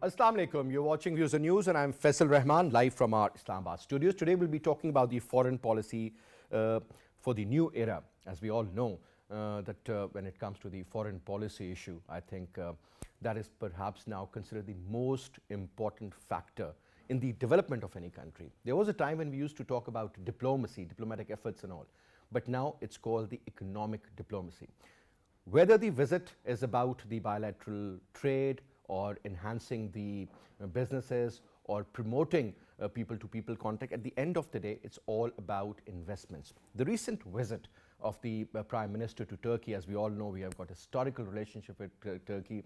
Assalamu alaikum. You're watching Views on News and I'm Faisal Rehman, live from our Islamabad studios. Today we'll be talking about the foreign policy for the new era. As we all know, that when it comes to the foreign policy issue, I think that is perhaps now considered the most important factor in the development of any country. There was a time when we used to talk about diplomacy, diplomatic efforts and all, but now it's called the economic diplomacy. Whether the visit is about the bilateral trade or enhancing the businesses or promoting people-to-people contact, at the end of the day, it's all about investments. The recent visit of the Prime Minister to Turkey, as we all know, we have got a historical relationship with Turkey.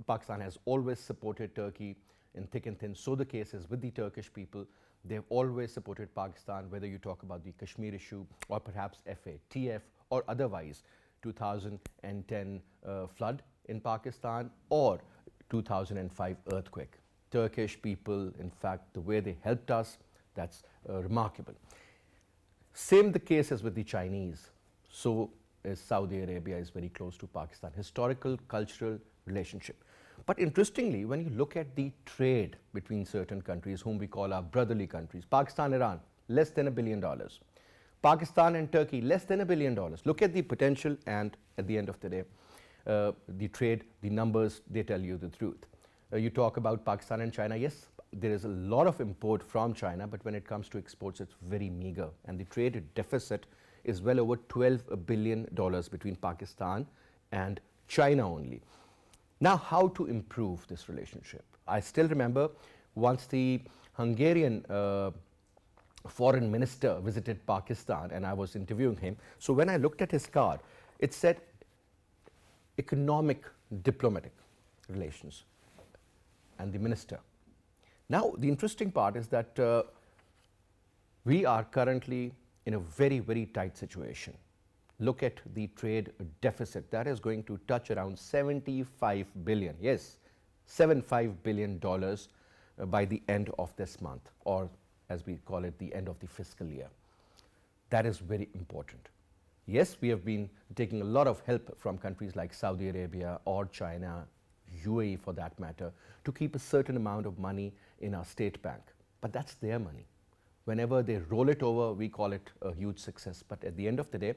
Pakistan has always supported Turkey in thick and thin. So the case is with the Turkish people. They've always supported Pakistan, whether you talk about the Kashmir issue or perhaps FATF or otherwise 2010 flood in Pakistan or 2005 earthquake. Turkish people, in fact, the way they helped us, that's remarkable. Same the case as with the Chinese. So is Saudi Arabia is very close to Pakistan. Historical, cultural relationship. But interestingly, when you look at the trade between certain countries, whom we call our brotherly countries, Pakistan, Iran, less than $1 billion. Pakistan and Turkey, less than $1 billion. Look at the potential, and at the end of the day, the trade, the numbers, they tell you the truth. You talk about Pakistan and China, yes, there is a lot of import from China, but when it comes to exports, it's very meager. And the trade deficit is well over $12 billion between Pakistan and China only. Now, how to improve this relationship? I still remember once the Hungarian foreign minister visited Pakistan and I was interviewing him. So when I looked at his card, it said economic diplomatic relations and the minister. Now, the interesting part is that we are currently in a very, very tight situation. Look at the trade deficit. That is going to touch around 75 billion. Yes, $75 billion by the end of this month, or as we call it, the end of the fiscal year. That is very important. Yes, we have been taking a lot of help from countries like Saudi Arabia or China, UAE for that matter, to keep a certain amount of money in our state bank. But that's their money. Whenever they roll it over, we call it a huge success. But at the end of the day,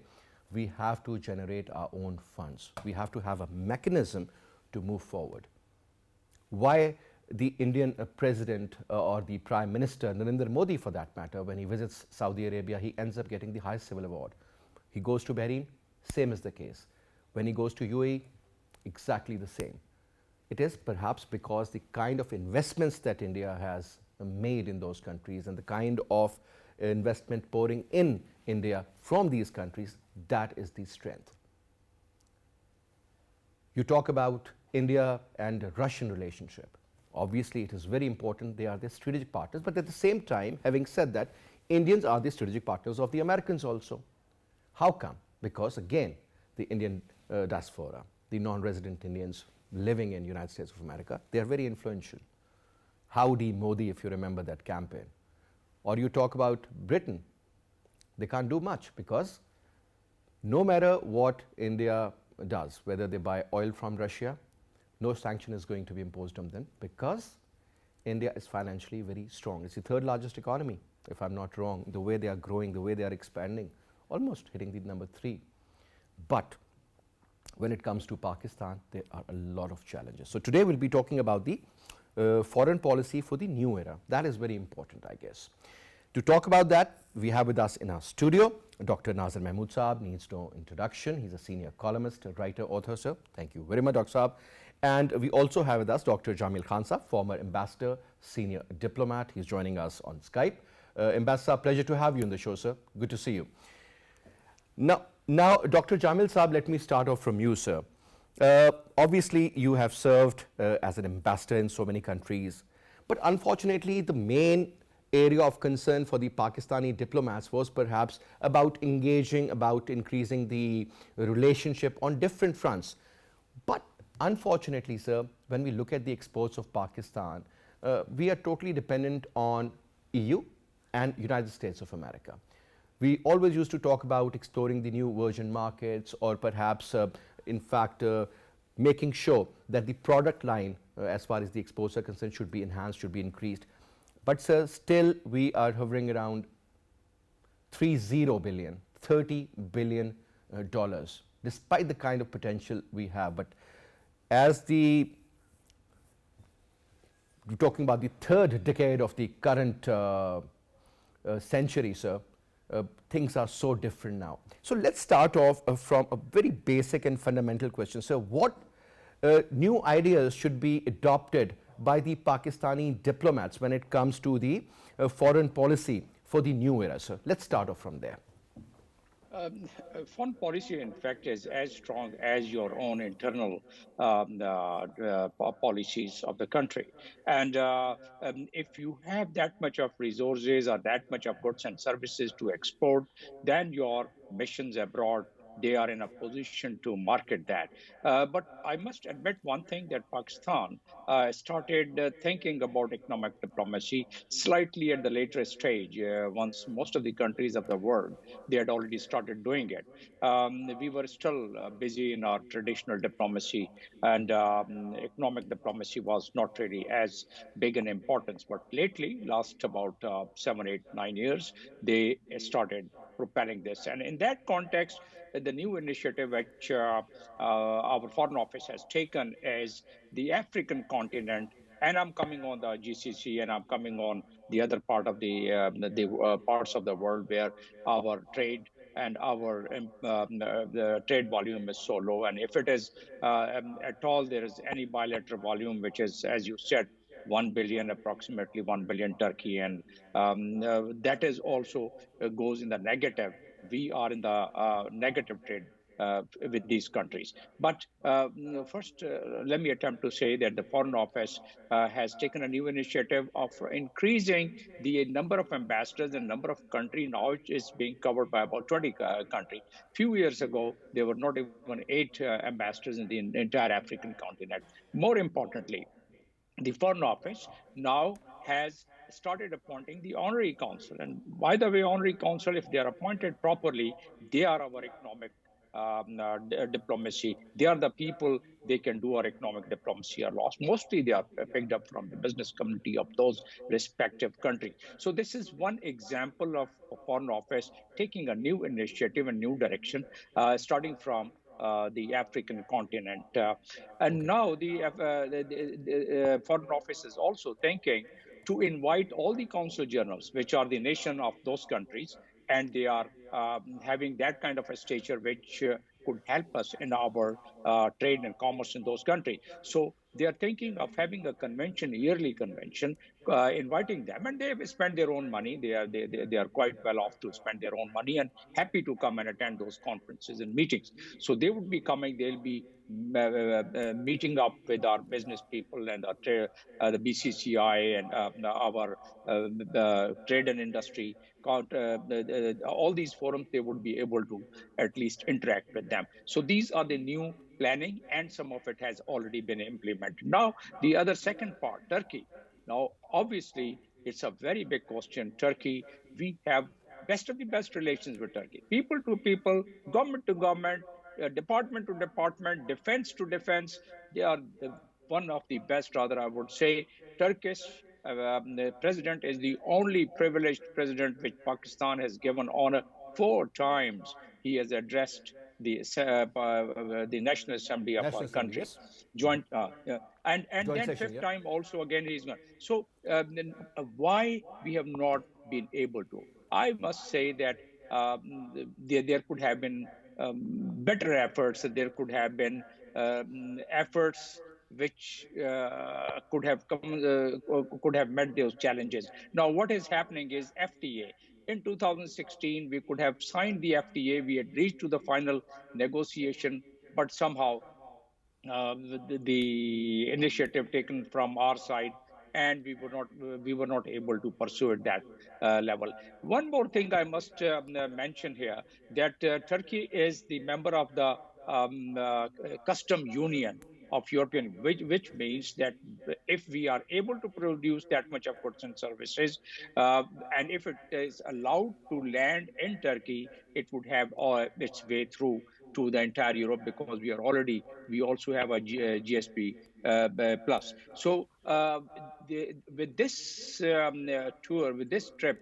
we have to generate our own funds. We have to have a mechanism to move forward. Why the Indian president or the Prime Minister, Narendra Modi for that matter, when he visits Saudi Arabia, he ends up getting the highest civil award. He goes to Bahrain, same is the case. When he goes to UAE, exactly the same. It is perhaps because the kind of investments that India has made in those countries and the kind of investment pouring in India from these countries, that is the strength. You talk about India and Russian relationship. Obviously, it is very important. They are the strategic partners. But at the same time, having said that, Indians are the strategic partners of the Americans also. How come? Because again, the Indian diaspora, the non-resident Indians living in United States of America, they are very influential. Howdy Modi, if you remember that campaign. Or you talk about Britain, they can't do much because no matter what India does, whether they buy oil from Russia, no sanction is going to be imposed on them because India is financially very strong. It's the third largest economy, if I'm not wrong, the way they are growing, the way they are expanding, almost hitting the number 3. But when it comes to Pakistan, there are a lot of challenges. So today we'll be talking about the foreign policy for the new era. That is very important, I guess. To talk about that, we have with us in our studio Dr. Naazir Mahmood Saab, needs no introduction. He's a senior columnist, writer, author, sir. Thank you very much, Dr. Saab. And we also have with us Dr. Jamil Khan Saab, former ambassador, senior diplomat. He's joining us on Skype. Ambassador, pleasure to have you on the show, sir. Good to see you. Now, Dr. Jamil Saab, let me start off from you, sir. Obviously, you have served as an ambassador in so many countries, but unfortunately, the main area of concern for the Pakistani diplomats was perhaps about engaging, about increasing the relationship on different fronts. But unfortunately, sir, when we look at the exports of Pakistan, we are totally dependent on EU and United States of America. We always used to talk about exploring the new virgin markets or perhaps, in fact, making sure that the product line, as far as the exports are concerned, should be enhanced, should be increased. But sir, still we are hovering around 30 billion dollars, despite the kind of potential we have. But as we're talking about the third decade of the current century, sir, things are so different now. So let's start off from a very basic and fundamental question. So what new ideas should be adopted by the Pakistani diplomats when it comes to the foreign policy for the new era, sir? Let's start off from there. Foreign policy, in fact, is as strong as your own internal policies of the country. And if you have that much of resources or that much of goods and services to export, then your missions abroad, they are in a position to market that. But I must admit one thing, that Pakistan started thinking about economic diplomacy slightly at the later stage, once most of the countries of the world, they had already started doing it. We were still busy in our traditional diplomacy, and economic diplomacy was not really as big an importance. But lately, last about 7, 8, 9 years, they started propelling this. And in that context, the new initiative which our Foreign Office has taken is the African continent. And I'm coming on the GCC, and I'm coming on the other part of the parts of the world where our trade and our the trade volume is so low. And if it is at all, there is any bilateral volume, which is, as you said, 1 billion, approximately 1 billion Turkey. And that is also goes in the negative. We are in the negative trade with these countries. But first, let me attempt to say that the Foreign Office has taken a new initiative of increasing the number of ambassadors and number of countries. Now it is being covered by about 20 countries. Few years ago, there were not even 8 ambassadors in the entire African continent. More importantly, the Foreign Office now has started appointing the Honorary Council. And by the way, Honorary Council, if they are appointed properly, they are our economic diplomacy. They are the people, they can do our economic diplomacy or loss. Mostly they are picked up from the business community of those respective countries. So this is one example of Foreign Office taking a new initiative, a new direction, starting from the African continent. And Okay. now the Foreign Office is also thinking to invite all the consul generals, which are the nation of those countries, and they are having that kind of a stature which could help us in our trade and commerce in those countries. So they are thinking of having a convention, yearly convention, inviting them, and they spend their own money. They are quite well off to spend their own money and happy to come and attend those conferences and meetings. So they would be coming. They'll be meeting up with our business people and the BCCI and our trade and industry. All these forums, they would be able to at least interact with them. So these are the new planning, and some of it has already been implemented. Now, the other second part, Turkey. Now, obviously, it's a very big question. Turkey, we have best of the best relations with Turkey. People to people, government to government, department to department, defense to defense. They are one of the best, rather, I would say. Turkish the president is the only privileged president which Pakistan has given honor 4 times. He has addressed the National Assembly of National our Assembly, country, yes. joint, and Joint then session, fifth yeah. time also again he's gone. So why we have not been able to? I must say that there could have been better efforts. There could have been efforts which could have met those challenges. Now, what is happening is FTA. In 2016, we could have signed the FTA. We had reached to the final negotiation, but somehow the initiative taken from our side, and we were not able to pursue it that level. One more thing I must mention here, that Turkey is the member of the custom union of European, which means that if we are able to produce that much of goods and services, uh, and if it is allowed to land in Turkey, it would have its way through to the entire Europe, because we also have a GSP plus. So with this tour, with this trip,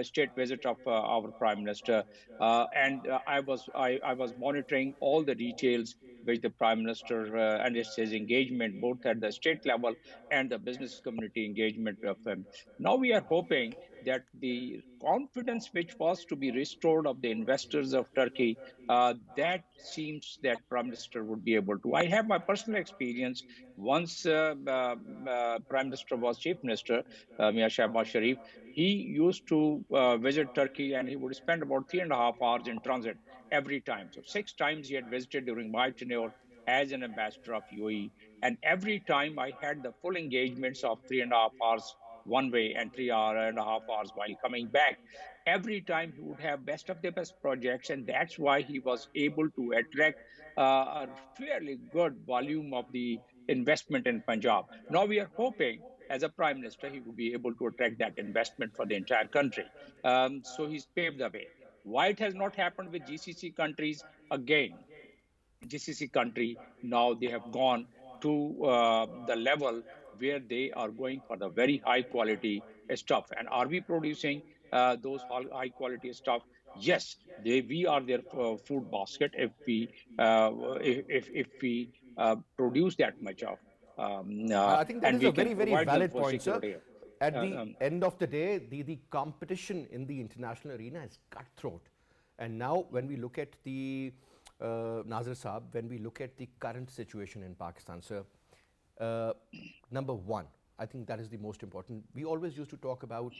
state visit of our Prime Minister, and I was monitoring all the details which the Prime Minister and his engagement both at the state level and the business community engagement of him. Now we are hoping that the confidence which was to be restored of the investors of Turkey, that seems that Prime Minister would be able to. I have my personal experience. Once Prime Minister was Chief Minister, Mia Shahbaz Sharif, he used to visit Turkey, and he would spend about 3.5 hours in transit every time. So 6 times he had visited during my tenure as an ambassador of UAE. And every time I had the full engagements of 3.5 hours one way and 3.5 hours while coming back. Every time he would have best of the best projects, and that's why he was able to attract a fairly good volume of the investment in Punjab. Now we are hoping, as a prime minister, he would be able to attract that investment for the entire country. So he's paved the way. Why it has not happened with GCC countries? Again, GCC country, now they have gone to the level where they are going for the very high quality stuff. And are we producing those high quality stuff? Yes, we are their food basket if we produce that much of, I think that and is a we can very, very provide them valid for point, sir. security. At Uh, the um, end of the day, the competition in the international arena is cutthroat. And now when we look at the, Naazir Saab, when we look at the current situation in Pakistan, sir, number one, I think that is the most important. We always used to talk about,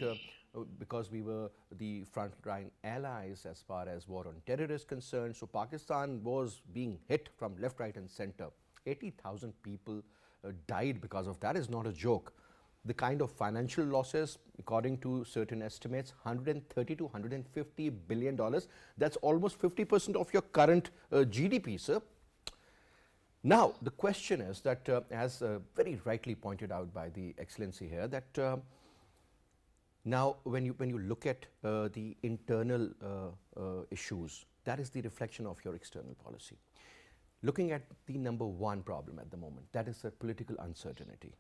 because we were the frontline allies as far as war on terror is concerned, so Pakistan was being hit from left, right and center. 80,000 people died because of that. Is not a joke. The kind of financial losses, according to certain estimates, 130 to 150 billion dollars. That's almost 50% of your current GDP, sir. Now, the question is that, as very rightly pointed out by the Excellency here, that now when you look at the internal issues, that is the reflection of your external policy. Looking at the number one problem at the moment, that is the political uncertainty.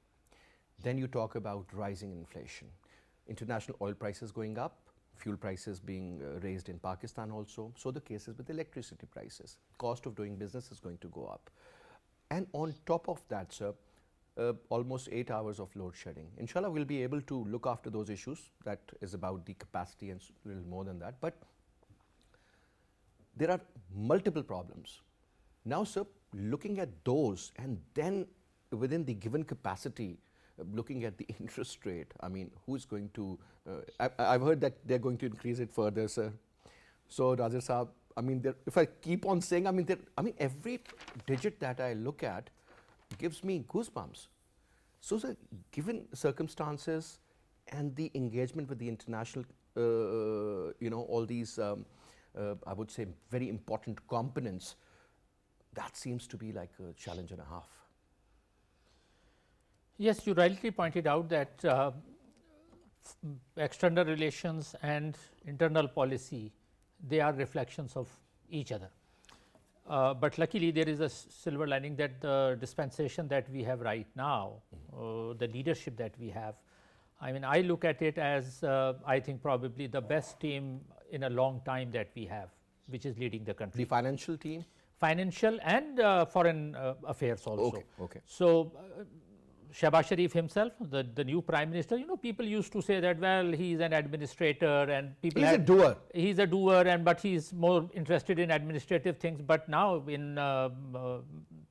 Then you talk about rising inflation, international oil prices going up, fuel prices being raised in Pakistan also. So the cases with electricity prices, cost of doing business is going to go up. And on top of that, sir, almost 8 hours of load shedding. Inshallah, we'll be able to look after those issues. That is about the capacity and a little more than that. But there are multiple problems. Now, sir, looking at those and then within the given capacity, looking at the interest rate, I mean, who's going to, I've heard that they're going to increase it further, sir. So, Naazir Saab, I mean, if I keep on saying, I mean, every digit that I look at gives me goosebumps. So, sir, given circumstances and the engagement with the international, all these, I would say, very important components, that seems to be like a challenge and a half. Yes, you rightly pointed out that external relations and internal policy, they are reflections of each other. But luckily, there is a silver lining that the dispensation that we have right now, the leadership that we have, I mean, I look at it as, I think, probably the best team in a long time that we have, which is leading the country. The financial team? Financial and foreign affairs also. Okay. So, Shahbaz Sharif himself, the new prime minister, people used to say that, well, he's an administrator and people He's a doer. He's a doer, but he's more interested in administrative things. But now in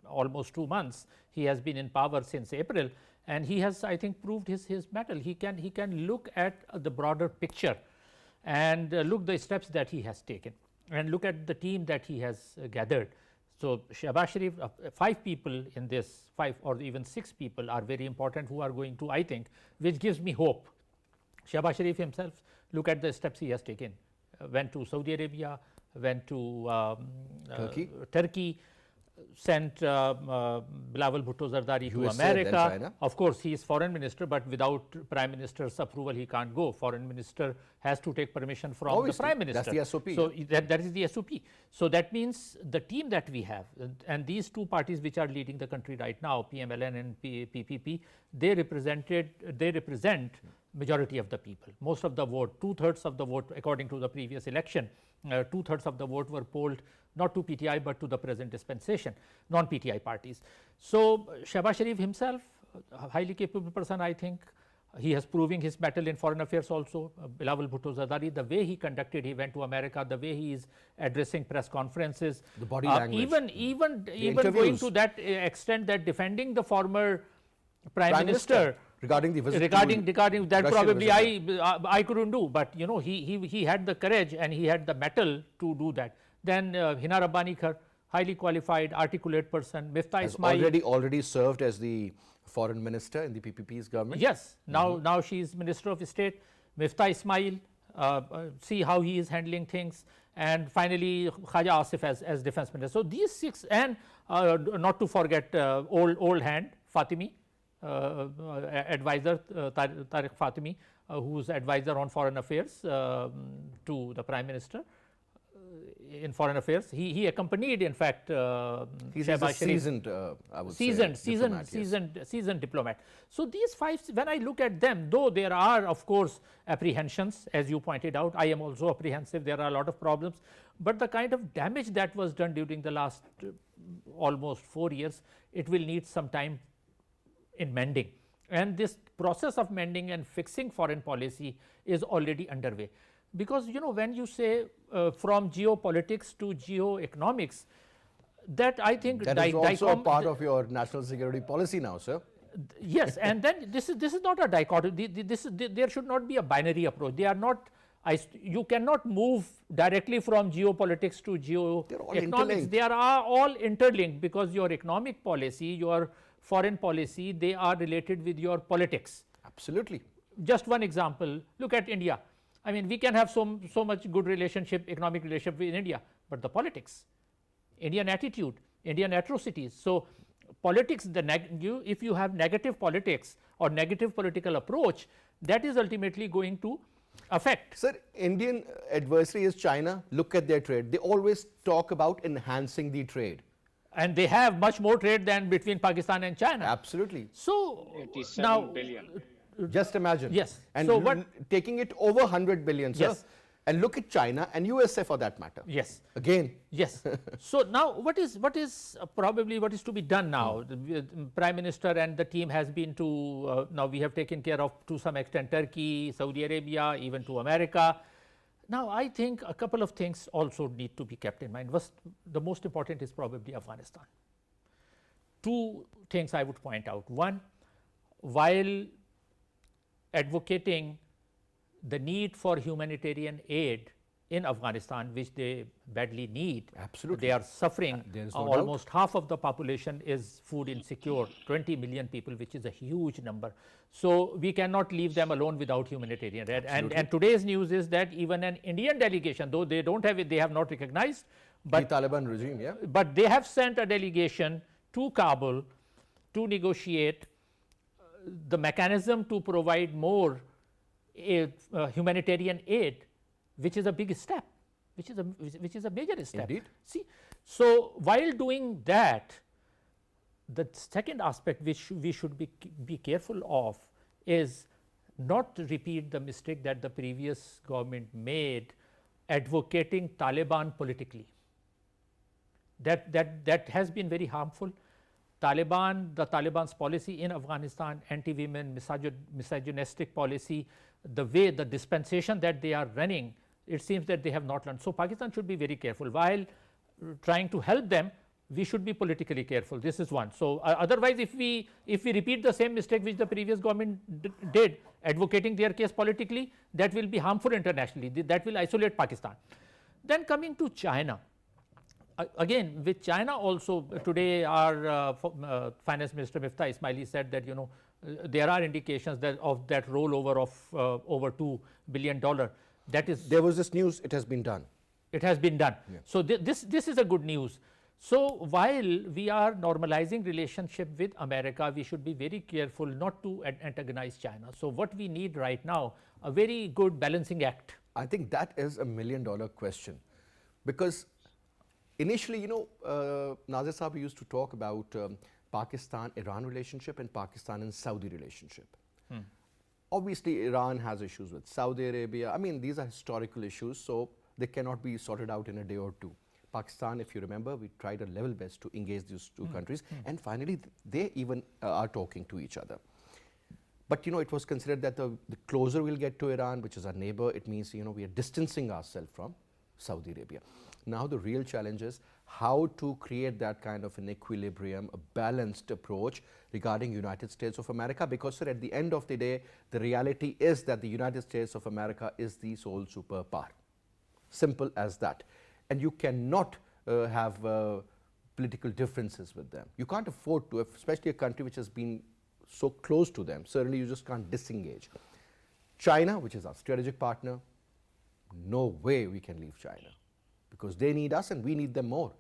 almost 2 months, he has been in power since April, and he has, I think, proved his mettle. He can look at the broader picture and look the steps that he has taken and look at the team that he has gathered. So, Shahbaz Sharif, 5 people in this, 5 or even 6 people are very important who are going to, I think, which gives me hope. Shahbaz Sharif himself, look at the steps he has taken, went to Saudi Arabia, went to Turkey. Turkey. sent Bilawal Bhutto Zardari to USA, then America. China. Of course, he is foreign minister, but without prime minister's approval, he can't go. Foreign minister has to take permission from Obviously, the prime minister. that's the SOP. So that is the SOP. So that means the team that we have, and these two parties which are leading the country right now, PMLN and PPP, they represent majority of the people. Most of the vote, 2/3 of the vote, according to the previous election, 2/3 of the vote were polled not to PTI but to the present dispensation, non-PTI parties. So Shehbaz Sharif himself, a highly capable person, I think. He has proving his mettle in foreign affairs also. Bilawal Bhutto Zardari, the way he conducted, he went to America, the way he is addressing press conferences, The body language. even going interviews. to that extent that defending the former prime minister regarding the visit regarding that, Russian probably visit. I couldn't do, but you know, he had the courage and he had the mettle to do that. Then Hina Rabbani Khar, highly qualified, articulate person. Miftah has Ismail, already served as the foreign minister in the PPP's government. yes, now she is Minister of State. Miftah Ismail, see how he is handling things. And finally Khaja Asif as defense minister. So these 6, and not to forget old hand Fatimi, advisor Tariq Fatimi, who's advisor on foreign affairs to the prime minister in foreign affairs. He accompanied, in fact, He's Shehbaz a Sharif. seasoned, I would say, diplomat, yes. seasoned diplomat. So these 5, when I look at them, though there are of course apprehensions, as you pointed out, I am also apprehensive, there are a lot of problems, but the kind of damage that was done during the last almost 4 years, it will need some time in mending. And this process of mending and fixing foreign policy is already underway. Because you know, when you say from geopolitics to geoeconomics, that I think That is also a part of your national security policy now, sir. Yes, and then this is not a dichotomy. There should not be a binary approach. They are not. You cannot move directly from geopolitics to geoeconomics. They are all interlinked, because your economic policy, your foreign policy, they are related with your politics. Absolutely. Just one example, look at India. I mean, we can have so much good relationship, economic relationship with India, but the politics, Indian attitude, Indian atrocities. So politics, if you have negative politics or negative political approach, that is ultimately going to affect. Sir, Indian adversary is China. Look at their trade. They always talk about enhancing the trade. And they have much more trade than between Pakistan and China. Absolutely. So 87 now, billion. Just imagine. Yes. And So what- taking it over 100 billion, sir. Yes. And look at China and USA for that matter. yes. Again. Yes. So now what is probably what is to be done now? The Prime Minister and the team has been to, now we have taken care of to some extent Turkey, Saudi Arabia, even to America. Now I think a couple of things also need to be kept in mind. The most important is probably Afghanistan. 2 things I would point out. One, while advocating the need for humanitarian aid in Afghanistan, which they badly need. Absolutely. They are suffering. There is no Almost half of the population is food insecure, 20 million people, which is a huge number. So we cannot leave them alone without humanitarian aid. And today's news is that even an Indian delegation, though they don't have it, they have not recognized, but the Taliban regime, yeah. but they have sent a delegation to Kabul to negotiate the mechanism to provide more humanitarian aid, which is a big step, which is a major step. Indeed. See, so while doing that, the second aspect which we should be careful of is not to repeat the mistake that the previous government made, advocating Taliban politically. That has been very harmful. The Taliban's policy in Afghanistan, anti-women, misogynistic policy, the way, the dispensation that they are running, it seems that they have not learned. So Pakistan should be very careful. While trying to help them, we should be politically careful. This is one. So otherwise, if we repeat the same mistake which the previous government did, advocating their case politically, that will be harmful internationally. That will isolate Pakistan. Then coming to China. Again, with China also, today our Finance Minister Miftah Ismaili said that, you know, there are indications that of that rollover of over $2 billion. That is, There was this news, it has been done. it has been done. Yeah. So this is a good news. So while we are normalizing relationship with America, we should be very careful not to antagonize China. So what we need right now, a very good balancing act. I think that is $1 million question, because initially, Naazir Saab used to talk about Pakistan-Iran relationship and Pakistan and Saudi relationship. Obviously, Iran has issues with Saudi Arabia. I mean, these are historical issues, so they cannot be sorted out in a day or two. Pakistan, if you remember, we tried our level best to engage these two countries, and finally, they even are talking to each other. But it was considered that the closer we'll get to Iran, which is our neighbor, it means we are distancing ourselves from Saudi Arabia. Now the real challenge is how to create that kind of an equilibrium, a balanced approach regarding United States of America, because sir, at the end of the day, the reality is that the United States of America is the sole superpower. Simple as that. And you cannot have political differences with them. You can't afford to, especially a country which has been so close to them. Certainly you just can't disengage. China, which is our strategic partner, no way we can leave China, because they need us and we need them more.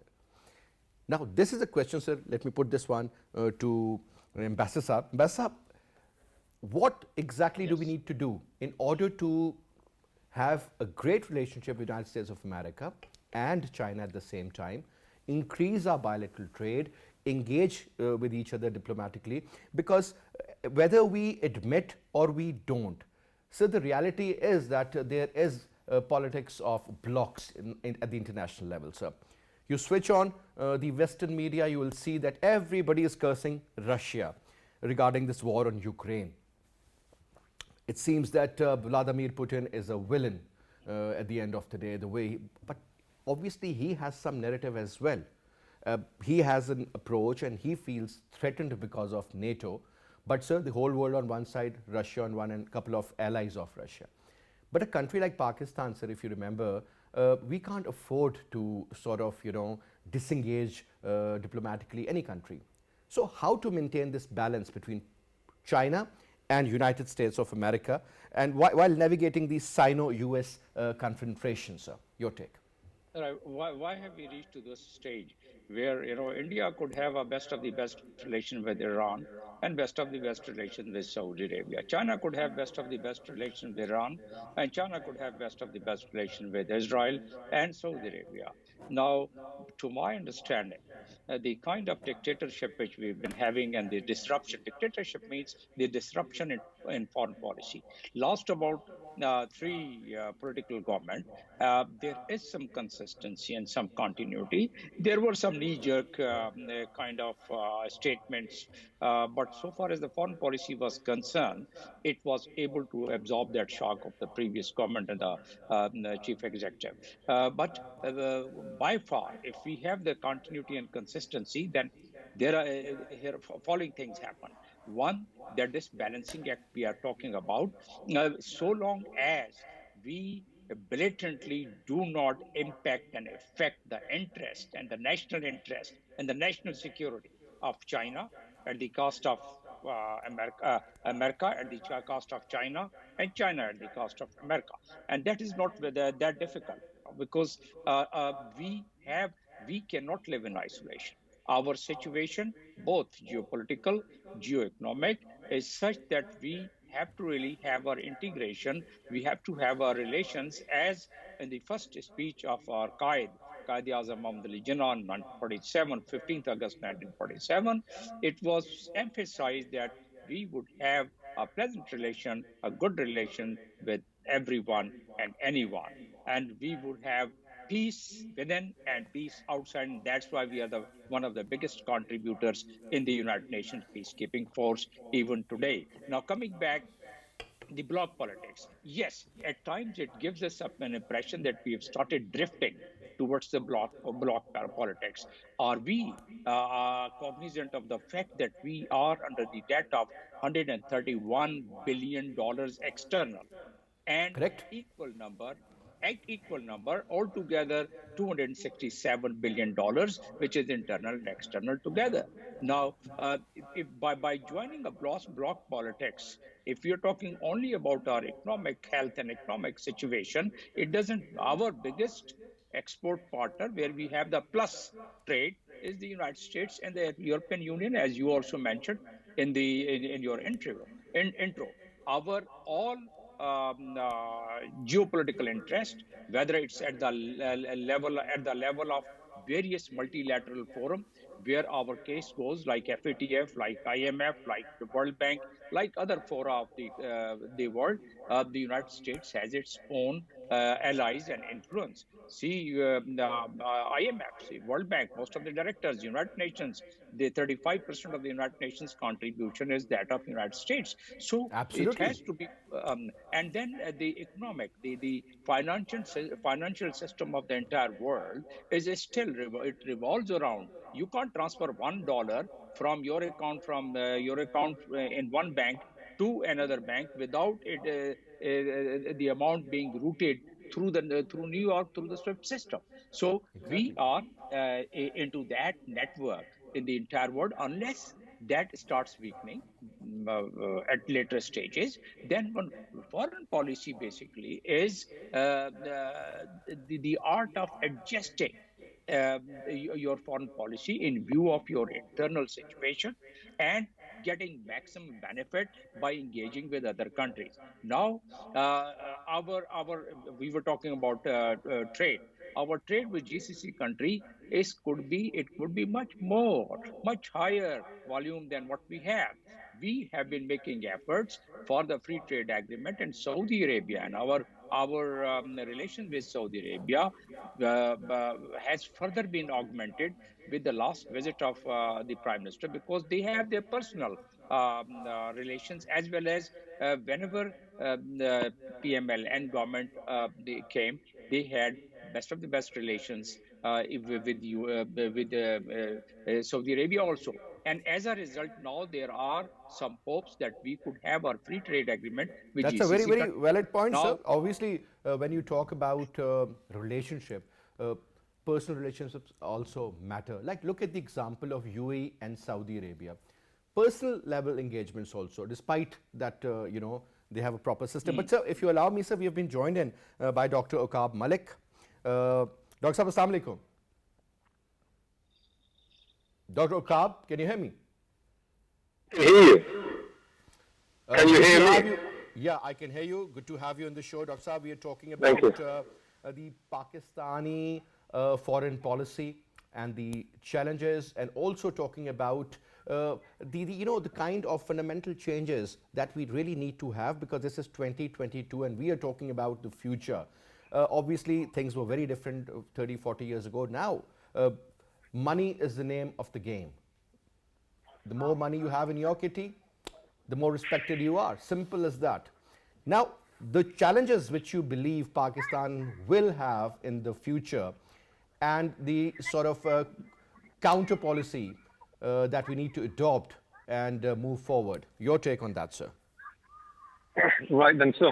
Now this is a question, sir, let me put this one to Ambassador. Ambassador, what exactly do we need to do in order to have a great relationship with the United States of America and China at the same time, increase our bilateral trade, engage with each other diplomatically, because whether we admit or we don't, so the reality is that there is politics of blocks at the international level, sir. You switch on the Western media, you will see that everybody is cursing Russia regarding this war on Ukraine. It seems that Vladimir Putin is a villain at the end of the day, but obviously he has some narrative as well. He has an approach and he feels threatened because of NATO. But sir, the whole world on one side, Russia on one, and a couple of allies of Russia. But a country like Pakistan, sir, if you remember, we can't afford to sort of, disengage diplomatically any country. So how to maintain this balance between China and United States of America, and while navigating these Sino-US confrontations, sir? Your take. Right. Why have we reached to this stage where India could have a best of the best relation with Iran and best of the best relation with Saudi Arabia? China could have best of the best relation with Iran, and China could have best of the best relation with Israel and Saudi Arabia. Now, to my understanding, the kind of dictatorship which we've been having and the disruption. Dictatorship means the disruption in foreign policy. Last about three political government, there is some consistency and some continuity. There were some knee-jerk kind of statements, but so far as the foreign policy was concerned, it was able to absorb that shock of the previous government and the chief executive. But by far, if we have the continuity and consistency, then there are here following things happen. One, that this balancing act we are talking about, so long as we blatantly do not impact and affect the interest and the national interest and the national security of China at the cost of America at the cost of China, and China at the cost of America. And that is not that difficult, because we cannot live in isolation. Our situation, both geopolitical, geoeconomic, is such that we have to really have our integration. We have to have our relations, as in the first speech of our Qaid-e-Azam Muhammad Ali Jinnah in 1947, 15th August 1947, it was emphasized that we would have a pleasant relation, a good relation with everyone and anyone. And we would have peace within and peace outside. And that's why we are one of the biggest contributors in the United Nations peacekeeping force even today. Now, coming back, the bloc politics. Yes, at times it gives us an impression that we have started drifting towards the bloc politics. Are we cognizant of the fact that we are under the debt of $131 billion external, and Correct? equal number altogether $267 billion, which is internal and external together. Now, if by joining a bloc politics, if you're talking only about our economic health and economic situation, it doesn't. Our biggest export partner, where we have the plus trade, is the United States and the European Union, as you also mentioned in your intro. Our all geopolitical interest, whether it's at the level of various multilateral forum where our case goes, like FATF, like IMF, like the World Bank, like other fora of the world, the United States has its own allies and influence. See, IMF, see, World Bank, most of the directors, United Nations, the 35% of the United Nations contribution is that of United States. So it Absolutely. has to be, and then the economic, the financial system of the entire world is still it revolves around. You can't transfer $1 from your account in one bank to another bank without the amount being routed through New York through the SWIFT system. So we Exactly. are into that network in the entire world. Unless that starts weakening at later stages, then one foreign policy basically is the art of adjusting your foreign policy in view of your internal situation and getting maximum benefit by engaging with other countries. Now, our we were talking about trade. Our trade with GCC country it could be much higher volume than what we have. We have been making efforts for the free trade agreement, and Saudi Arabia and our relation with Saudi Arabia has further been augmented with the last visit of the Prime Minister, because they have their personal relations, as well as whenever PML and government they came, they had best of the best relations with you with Saudi Arabia also. And as a result, now there are some hopes that we could have our free trade agreement with That's a very, GCC very countries. valid point, sir. Now, Obviously, when you talk about relationship, personal relationships also matter. Like, look at the example of UAE and Saudi Arabia. Personal level engagements also, despite that, they have a proper system. But, sir, if you allow me, sir, we have been joined in by Dr. Aqab Malik. Dr. Sahab, Assalamu alaikum. Dr. Aqab, can you hear me? Can hear you. Can you Good to hear have me? you. Yeah, I can hear you. Good to have you on the show. Dr. Saab, we are talking Thank about you. the Pakistani foreign policy and the challenges, and also talking about the kind of fundamental changes that we really need to have, because this is 2022 and we are talking about the future. Obviously, things were very different 30, 40 years ago. Now, money is the name of the game. The more money you have in your kitty, the more respected you are. Simple as that. Now, the challenges which you believe Pakistan will have in the future, and the sort of counter policy that we need to adopt and move forward. Your take on that, sir? Right then, so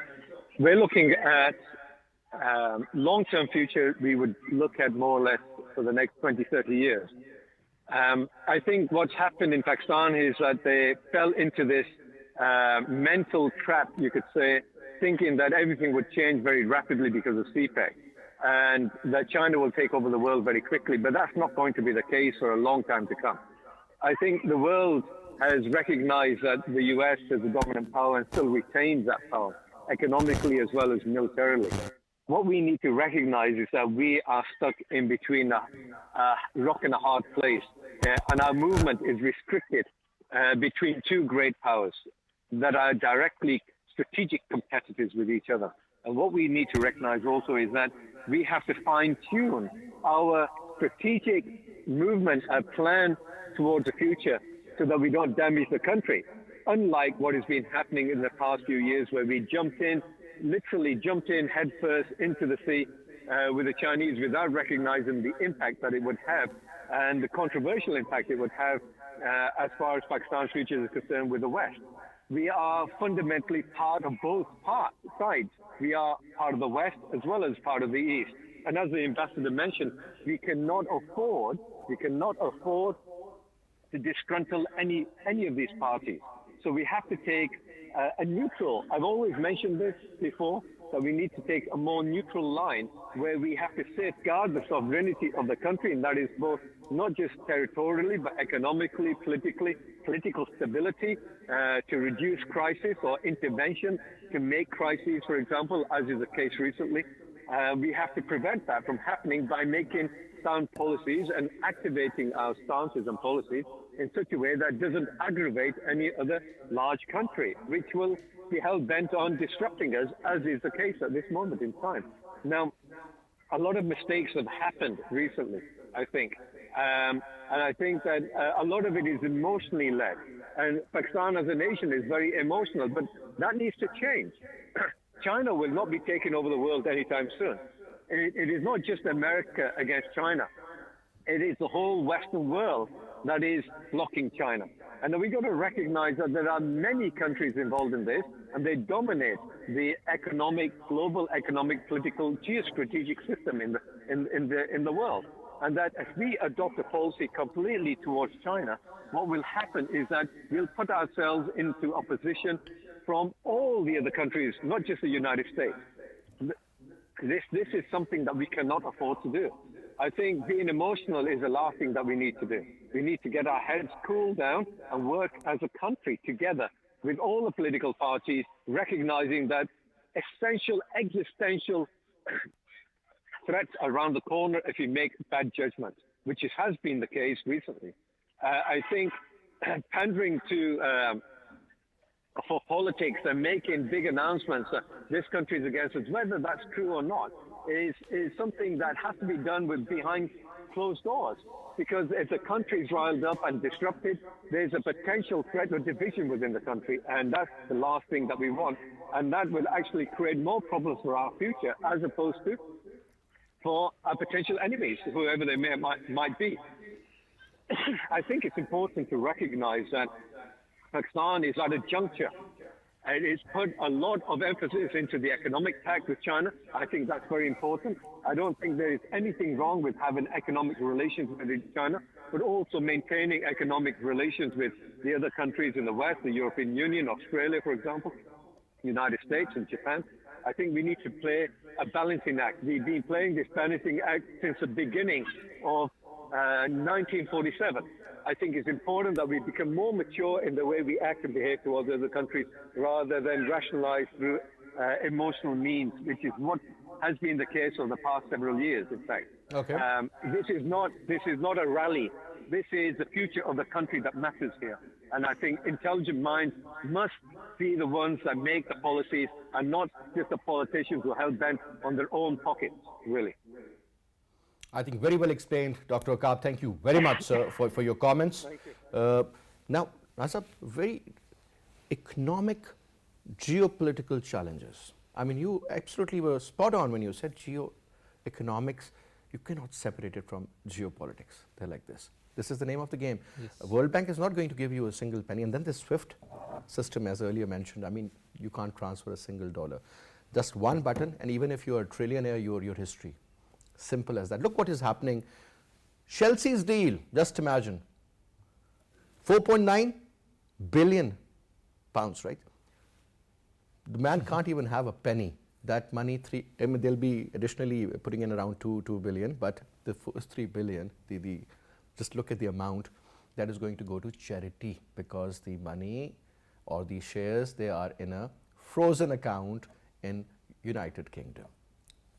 we're looking at long-term future. We would look at more or less for the next 20, 30 years. I think what's happened in Pakistan is that they fell into this mental trap, you could say, thinking that everything would change very rapidly because of CPEC, and that China will take over the world very quickly. But that's not going to be the case for a long time to come. I think the world has recognized that the US is a dominant power and still retains that power, economically as well as militarily. What we need to recognize is that we are stuck in between a rock and a hard place, and our movement is restricted between two great powers that are directly strategic competitors with each other. And what we need to recognize also is that we have to fine-tune our strategic movement and plan towards the future so that we don't damage the country. Unlike what has been happening in the past few years, where we literally jumped in headfirst into the sea with the Chinese without recognizing the impact that it would have and the controversial impact it would have as far as Pakistan's future is concerned with the West. We are fundamentally part of both sides. We are part of the West as well as part of the East. And as the ambassador mentioned, we cannot afford to disgruntle any of these parties. So we have to take a neutral. I've always mentioned this before. that we need to take a more neutral line where we have to safeguard the sovereignty of the country, and that is both not just territorially, but economically, politically, political stability, to reduce crisis or intervention to make crises, for example, as is the case recently. We have to prevent that from happening by making sound policies and activating our stances and policies in such a way that doesn't aggravate any other large country, which will be hell-bent on disrupting us, as is the case at this moment in time. Now, a lot of mistakes have happened recently, I think. And I think that a lot of it is emotionally led. And Pakistan as a nation is very emotional, but that needs to change. China will not be taking over the world anytime soon. It is not just America against China. It is the whole Western world that is blocking China. And we've got to recognize that there are many countries involved in this, and they dominate the global economic, political, geostrategic system in the world. And that if we adopt a policy completely towards China, what will happen is that we'll put ourselves into opposition from all the other countries, not just the United States. This is something that we cannot afford to do. I think being emotional is the last thing that we need to do. We need to get our heads cooled down and work as a country together with all the political parties, recognizing that essential, existential threats around the corner if you make bad judgment, which has been the case recently. I think pandering to for politics and making big announcements that this country is against us, whether that's true or not, is something that has to be done behind closed doors. Because if the country is riled up and disrupted, there's a potential threat of division within the country, and that's the last thing that we want. And that will actually create more problems for our future, as opposed to for our potential enemies, whoever they might be. I think it's important to recognize that Pakistan is at a juncture, and it's put a lot of emphasis into the economic pact with China. I think that's very important. I don't think there is anything wrong with having economic relations with China, but also maintaining economic relations with the other countries in the West, the European Union, Australia, for example, United States and Japan. I think we need to play a balancing act. We've been playing this balancing act since the beginning of 1947. I think it's important that we become more mature in the way we act and behave towards other countries, rather than rationalize through emotional means, which is what has been the case over the past several years, in fact. Okay. This is not a rally. This is the future of the country that matters here. And I think intelligent minds must be the ones that make the policies, and not just the politicians who are hell-bent on their own pockets, really. I think very well explained, Dr. Aqab. Thank you very much, sir, for your comments. Thank you. Now, Naazir, very economic, geopolitical challenges. I mean, you absolutely were spot on when you said geoeconomics. You cannot separate it from geopolitics. They're like this. This is the name of the game. Yes. World Bank is not going to give you a single penny. And then the SWIFT system, as earlier mentioned, I mean, you can't transfer a single dollar. Just one button, and even if you're a trillionaire, your history. Simple as that. Look what is happening. Chelsea's deal, just imagine. 4.9 billion pounds, right? The man can't even have a penny. That money, they'll be additionally putting in around 2 billion, but the first 3 billion, just look at the amount that is going to go to charity, because the money or the shares, they are in a frozen account in United Kingdom.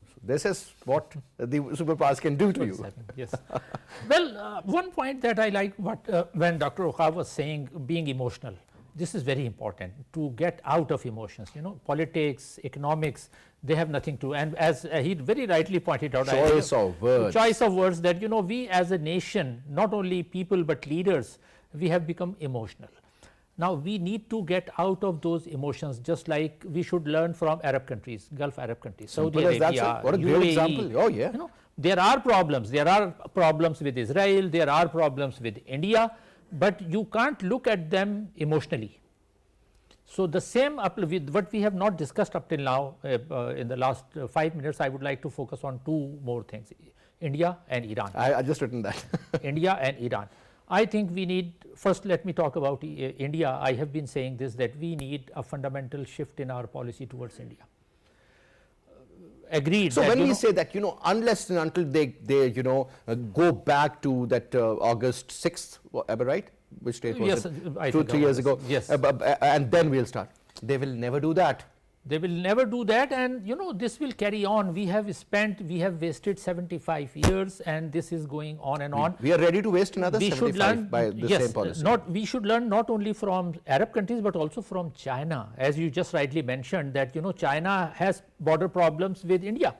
So this is what the superpowers can do to you. Yes. Well, one point that I like when Dr. Aqab was saying, being emotional. This is very important, to get out of emotions. You know, politics, economics, they have nothing to. And as he very rightly pointed out, Choice of words. Choice of words, that, you know, we as a nation, not only people but leaders, we have become emotional. Now we need to get out of those emotions, just like we should learn from Arab countries, Gulf Arab countries, Saudi Arabia, what a UAE. great example. Oh yeah. You know, there are problems. There are problems with Israel. There are problems with India, but you can't look at them emotionally. So the same with what we have not discussed up till now. In the last 5 minutes, I would like to focus on 2 more things: India and Iran. I just written that. India and Iran. I think we need, first let me talk about India. I have been saying this, that we need a fundamental shift in our policy towards India. agreed. So that, when you we know, say that, unless and until they go back to that August 6th, am I right? Which date was Yes, it? I 2, think 3 years ago. Yes. And then we'll start. They will never do that. They will never do that, and this will carry on. We have wasted 75 years, and this is going on and on. We are ready to waste another We 75 should learn, by the yes, same policy. we should learn not only from Arab countries but also from China, as you just rightly mentioned that China has border problems with India.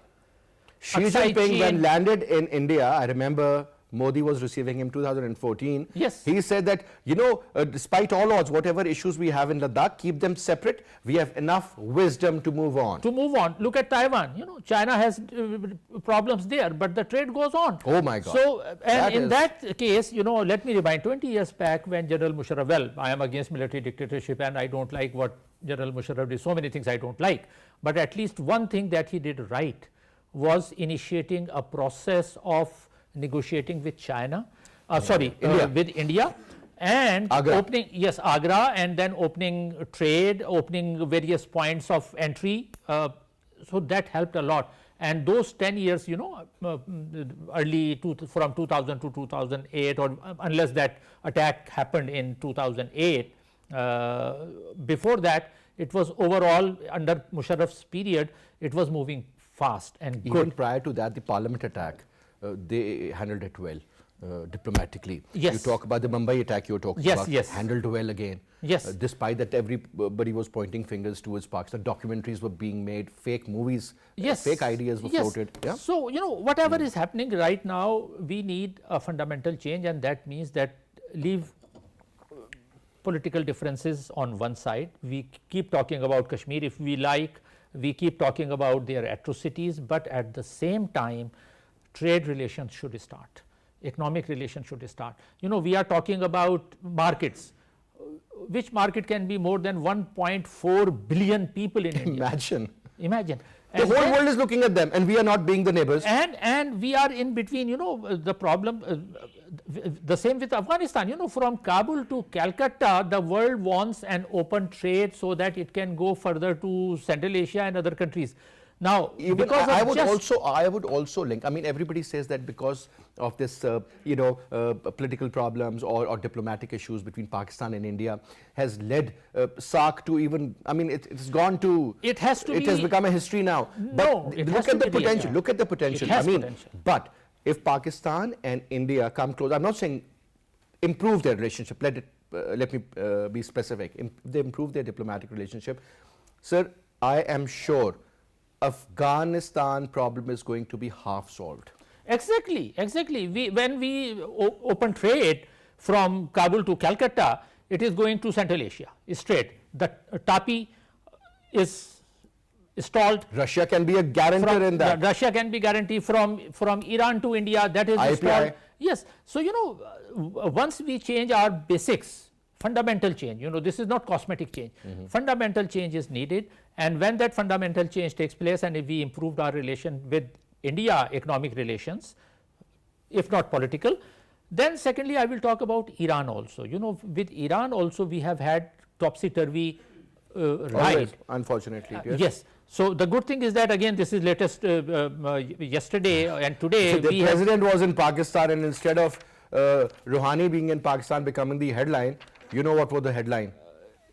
Xi Aksai Jinping, when Chin- landed in India, I remember Modi was receiving him 2014. Yes. He said that, despite all odds, whatever issues we have in Ladakh, keep them separate. We have enough wisdom to move on. Look at Taiwan. China has problems there, but the trade goes on. Oh my God. So, and in is- that case, let me remind 20 years back when General Musharraf, well, I am against military dictatorship and I don't like what General Musharraf did, so many things I don't like. But at least one thing that he did right was initiating a process of negotiating with China, with India, and Agra. Agra, and then opening trade, opening various points of entry. So that helped a lot. And those 10 years, from 2000 to 2008, or unless that attack happened in 2008, before that, it was overall under Musharraf's period, it was moving fast and Even good. prior to that, the parliament attack, they handled it well diplomatically. Yes. You talk about the Mumbai attack you're talking Yes, about, yes. handled well again. Yes. Despite that everybody was pointing fingers towards Pakistan, documentaries were being made, fake movies, fake ideas were floated. Yeah? So, whatever is happening right now, we need a fundamental change, and that means that leave political differences on one side. We keep talking about Kashmir if we like, we keep talking about their atrocities, but at the same time, trade relations should start, economic relations should start. We are talking about markets. Which market can be more than 1.4 billion people in India? Imagine. The whole world is looking at them, and we are not being the neighbors. And we are in between, the problem, the same with Afghanistan, from Kabul to Calcutta, the world wants an open trade so that it can go further to Central Asia and other countries. Now, Even because I of would also link. I mean, everybody says that because of this, political problems or diplomatic issues between Pakistan and India has led SAARC to even. I mean, it's gone to. It has to It be- has become a history now. No, But it look has at to the be potential. real. Look at the potential. It has I mean, potential. but if Pakistan and India come close, I'm not saying improve their relationship. Let me be specific. They improve their diplomatic relationship, sir. I am sure Afghanistan problem is going to be half solved. Exactly. When we open trade from Kabul to Calcutta, it is going to Central Asia straight. The TAPI is stalled. Russia can be a guarantor in that. Russia can be guaranteed from Iran to India, that is IPI. stalled. Yes. So, once we change our basics, fundamental change, this is not cosmetic change, fundamental change is needed, and when that fundamental change takes place and if we improved our relation with India, economic relations, if not political, then secondly I will talk about Iran also. With Iran also we have had topsy-turvy Always, ride. unfortunately. Yes. So, the good thing is that again this is latest yesterday and today. So the president was in Pakistan, and instead of Rouhani being in Pakistan becoming the headline, you know what was the headline?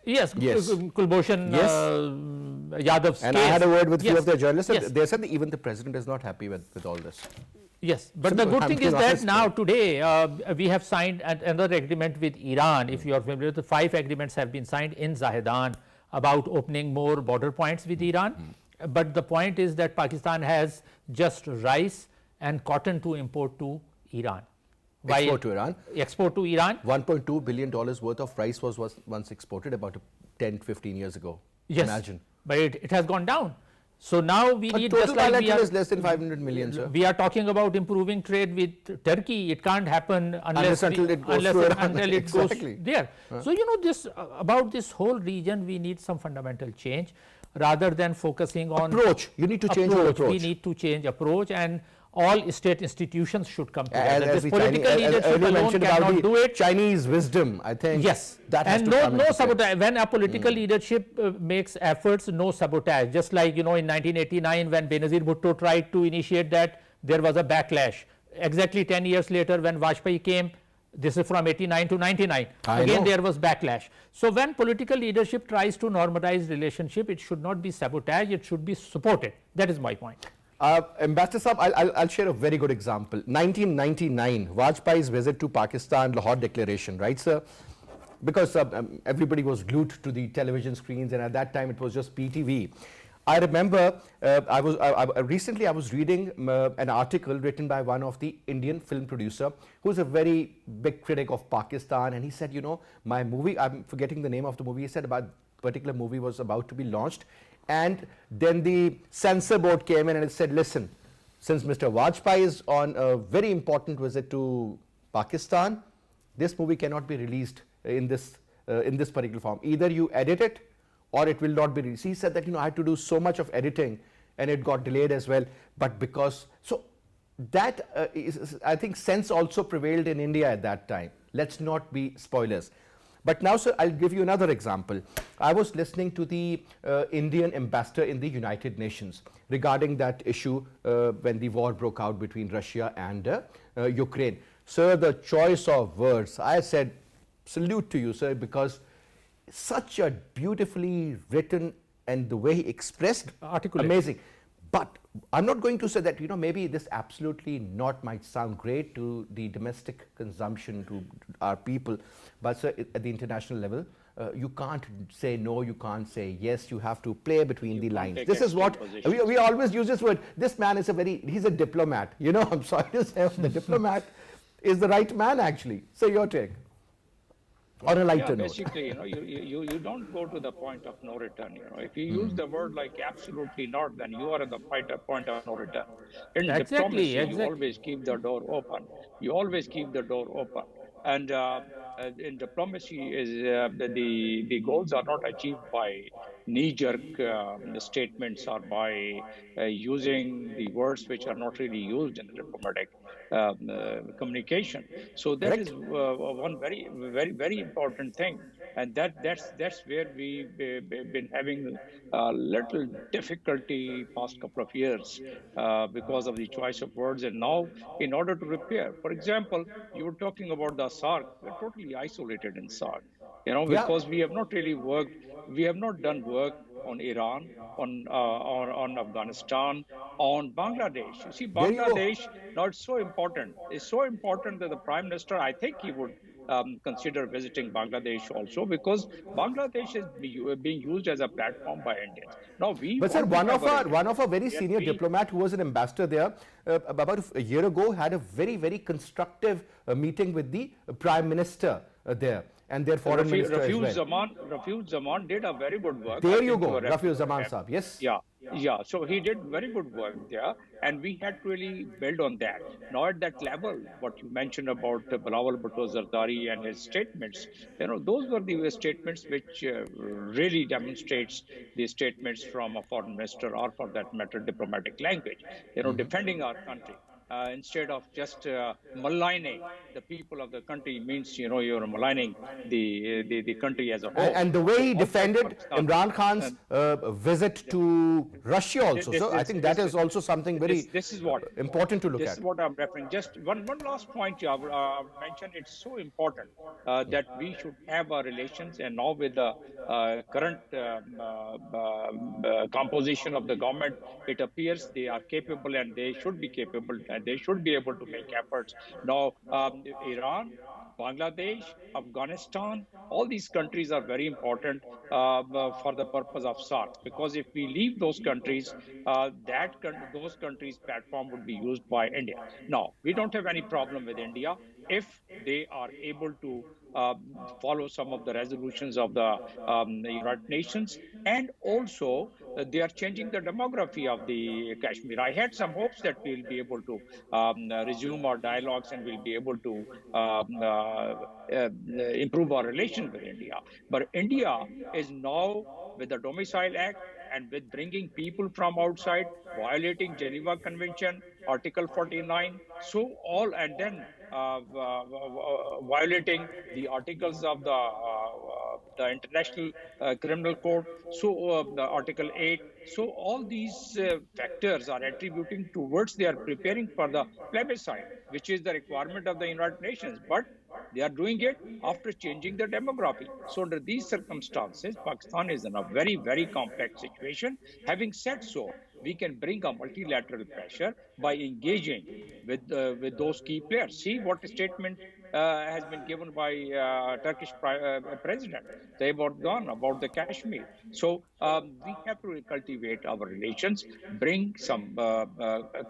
Yes, Yes. Kulbhushan Yes. Yadav's And case. I had a word with few Yes. of their journalists, and Yes. they said that even the president is not happy with all this. Yes, but Simple. the good I'm thing being is that honest. now today we have signed another agreement with Iran. If you are familiar, the 5 agreements have been signed in Zahedan about opening more border points with Iran. But the point is that Pakistan has just rice and cotton to import to Iran. Export to Iran. Export to Iran. $1.2 billion worth of rice was once exported about 10-15 years ago. Yes, Imagine. but it has gone down. So now we But need, total just like we bilateral are, is less than 500 million, sir. we are talking about improving trade with Turkey. It can't happen unless until it goes through Iran. until it Exactly. goes there. So this about this whole region, we need some fundamental change rather than focusing on Approach. You need to change your approach. We need to change approach, and all state institutions should come together. As This the political leadership earlier alone mentioned cannot about do the it. Chinese wisdom, I think. Yes, that has and to come no into play. sabotage. When a political leadership makes efforts, no sabotage. Just like in 1989 when Benazir Bhutto tried to initiate that, there was a backlash. Exactly 10 years later when Vajpayee came, this is from 89 to 99. Again, there was backlash. So when political leadership tries to normalize relationship, it should not be sabotage, it should be supported. That is my point. Ambassador Saab, I'll share a very good example. 1999, Vajpayee's visit to Pakistan, Lahore Declaration, right, sir? Because everybody was glued to the television screens, and at that time it was just PTV. I remember recently I was reading an article written by one of the Indian film producer who's a very big critic of Pakistan, and he said, my movie, I'm forgetting the name of the movie, he said about particular movie was about to be launched, and then the censor board came in and it said, listen, since Mr. Vajpayee is on a very important visit to Pakistan, this movie cannot be released in this particular form. Either you edit it or it will not be released. He said that, I had to do so much of editing and it got delayed as well. But because, so that I think sense also prevailed in India at that time. Let's not be spoilers. But now, sir, I'll give you another example. I was listening to the Indian ambassador in the United Nations regarding that issue when the war broke out between Russia and Ukraine. Sir, the choice of words, I said, salute to you, sir, because such a beautifully written and the way he expressed, amazing. But I'm not going to say that, maybe this absolutely not might sound great to the domestic consumption, to our people, but sir, at the international level, you can't say no, you can't say yes, you have to play between the lines. This is what, we always use this word, this man is he's a diplomat, I'm sorry to say, the diplomat is the right man actually. So your take. On a lighter note. Basically, you don't go to the point of no return. If you use the word like absolutely not, then you are at the point of no return. In diplomacy, you always keep the door open. You always keep the door open. And in diplomacy, the goals are not achieved by knee-jerk statements or by using the words which are not really used in the diplomatic communication. So that is one very, very, very important thing, and that's where we've been having a little difficulty past couple of years because of the choice of words. And now, in order to repair, for example, you were talking about the SARC. We're totally isolated in SARC, because we have not really worked. We have not done work on Iran, on Afghanistan, on Bangladesh. You see, Bangladesh, now it's so important. It's so important that the Prime Minister, I think he would consider visiting Bangladesh also, because Bangladesh is being used as a platform by Indians. Now but sir, one of our very senior diplomat who was an ambassador there about a year ago had a very, very constructive meeting with the Prime Minister there. And their foreign minister as well. Rafiq Zaman did a very good work. There you go, Rafiq Zaman Saab, yes. Yeah. So he did very good work there, and we had to really build on that. Now at that level, what you mentioned about Bilawal Bhutto Zardari and his statements, those were the statements which really demonstrates the statements from a foreign minister, or for that matter, diplomatic language, defending our country. Instead of just maligning the people of the country, means you're maligning the country as a whole. And the way he defended Imran Khan's visit to Russia also. So I think that is also something very important to look at. This is what I'm referring. Just one last point you have mentioned. It's so important that we should have our relations, and now with the current composition of the government, it appears they are capable, and they should be capable, and they should be able to make efforts. Now, Iran, Bangladesh, Afghanistan, all these countries are very important for the purpose of SARC, because if we leave those countries, those countries' platform would be used by India. Now, we don't have any problem with India if they are able to follow some of the resolutions of the United Nations, and also they are changing the demography of the Kashmir. I had some hopes that we'll be able to resume our dialogues, and we'll be able to improve our relations with India. But India is now, with the Domicile Act, and with bringing people from outside, violating Geneva Convention, Article 49, so all, and then violating the articles of the International Criminal Court, so the Article 8. So all these factors are attributing towards they are preparing for the plebiscite, which is the requirement of the United Nations. But they are doing it after changing the demography. So under these circumstances, Pakistan is in a very, very complex situation. Having said so, we can bring a multilateral pressure by engaging with those key players. See what statement has been given by Turkish President Tayyip Erdogan about the Kashmir. So we have to cultivate our relations, bring some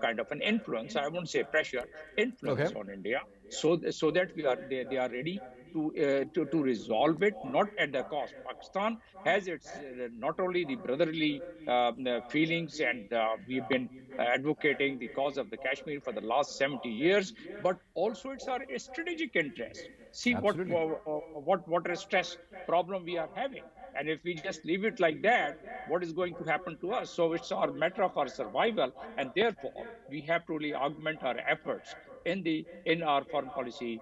kind of an influence. I won't say pressure, influence on India, so that they are ready to resolve it, not at the cost. Pakistan has its not only the brotherly feelings, and we've been advocating the cause of the Kashmir for the last 70 years, but also it's our strategic interest. See what stress problem we are having. And if we just leave it like that, what is going to happen to us? So it's our matter of our survival, and therefore we have to really augment our efforts in our foreign policy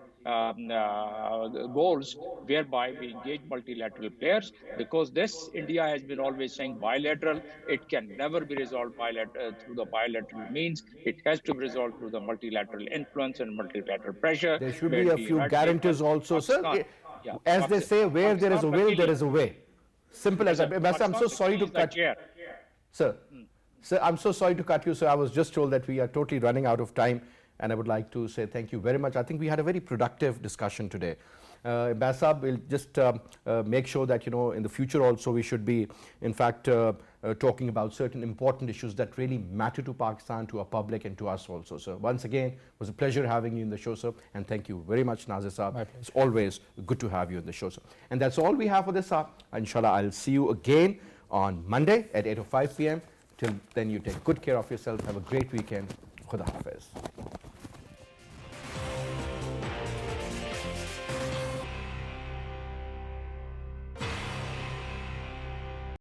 goals, whereby we engage multilateral players, because this India has been always saying bilateral. It can never be resolved through the bilateral means. It has to be resolved through the multilateral influence and multilateral pressure. There should be a few guarantees also, sir. Yeah, as they say, where there is a will, there is a way. Simple as that. I'm so sorry to cut you. Sir, I'm so sorry to cut you, sir. I was just told that we are totally running out of time, and I would like to say thank you very much. I think we had a very productive discussion today. Basit will just make sure that, in the future also we should be, in fact, talking about certain important issues that really matter to Pakistan, to our public, and to us also, sir. Once again, it was a pleasure having you in the show, sir, and thank you very much, Naazir sir. It's always good to have you in the show, sir. And that's all we have for this hour. Inshallah, I'll see you again on Monday at 8:05 p.m. Till then, you take good care of yourself. Have a great weekend. Khuda Hafiz.